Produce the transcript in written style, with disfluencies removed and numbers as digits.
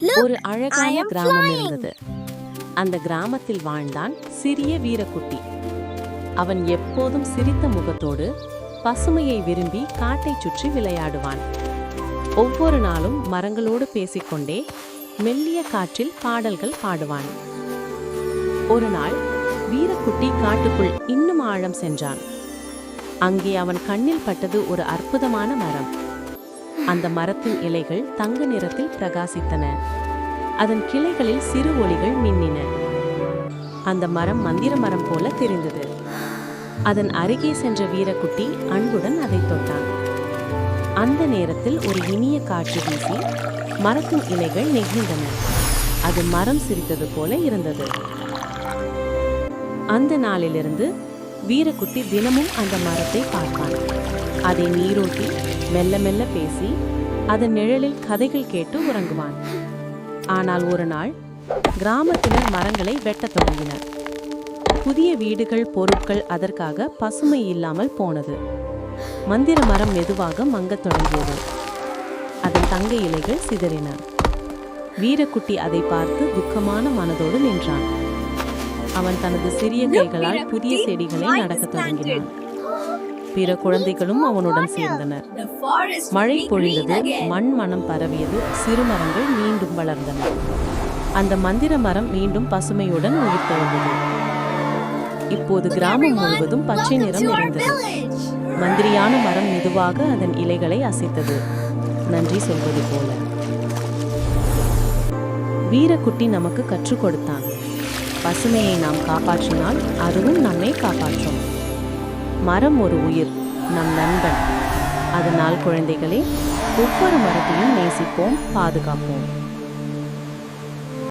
ஒரு அழகான கிராமம் இருந்தது. அந்த கிராமத்தில் வாழ்ந்தான் சிறிய வீரக்குட்டி. அவன் எப்போதும் சிரித்த முகத்தோடு பசுமையை விரும்பி காட்டைச் சுற்றி விளையாடுவான். ஒவ்வொரு நாளும் மரங்களோடு பேசிக்கொண்டே மெல்லிய காற்றில் பாடல்கள் பாடுவான். ஒரு நாள் வீரக்குட்டி காட்டுக்குள் இன்னும் ஆழம் சென்றான். அங்கே அவன் கண்ணில் பட்டது ஒரு அற்புதமான மரம். அந்த மரத்தின் இலைகள் தங்க நிறத்தில் பிரகாசித்தன. அதன் கிளைகளில் சிறு ஒளிகள் மின்னின. அந்த மரம் மந்திர மரம் போல தெரிந்தது. அதன் அருகே சென்ற வீரக்குட்டி அன்புடன் அதை தொட்டான். அந்த நேரத்தில் ஒரு இனிய காற்று வீசி மரத்தின் இலைகள் நெகிழ்ந்தன. அது மரம் சிரித்தது போல இருந்தது. அந்த நாளிலிருந்து வீரக்குட்டி தினமும் அந்த மரத்தை பார்ப்பான். அதை நீரூட்டி மெல்ல மெல்ல பேசி அதன் நிழலில் கதைகள் கேட்டு உறங்குவான். ஆனால் ஒரு நாள் கிராமத்தினர் மரங்களை வெட்டத் தொடங்கினர். புதிய வீடுகள், பொருட்கள் அதற்காக பசுமை இல்லாமல் போனது. மந்திர மரம் மெதுவாக மங்கத் தொடங்கியது. அதன் தங்க இலைகள் சிதறின. வீரக்குட்டி அதை பார்த்து துக்கமான மனதோடு நின்றான். அவன் தனது சிறிய கைகளால் புதிய செடிகளை நடக்கத் தொடங்கினான். பிற குழந்தைகளும் அவனுடன் சேர்ந்தனர். மழை பொழிந்தது, மண் மனம் பரவியது, சிறு மரங்கள் மீண்டும் வளர்ந்தன. அந்த மந்திர மரம் மீண்டும் பசுமையுடன் உயிர்த்தெழுந்தது. இப்போது கிராமம் முழுவதும் பச்சை நிறம் நிறைந்தது. மந்திரியான மரம் மெதுவாக அதன் இலைகளை அசைத்தது, நன்றி சொல்வது போல. வீரக்குட்டி நமக்கு கற்றுக் கொடுத்தான். பசுமையை நாம் காப்பாற்றினால் அதுவும் நம்மை காப்பாற்றும். மரம் ஒரு உயிர், நம் நண்பன். அதனால் குழந்தைகளே, ஒவ்வொரு மரத்தையும் நேசிப்போம், பாதுகாப்போம்.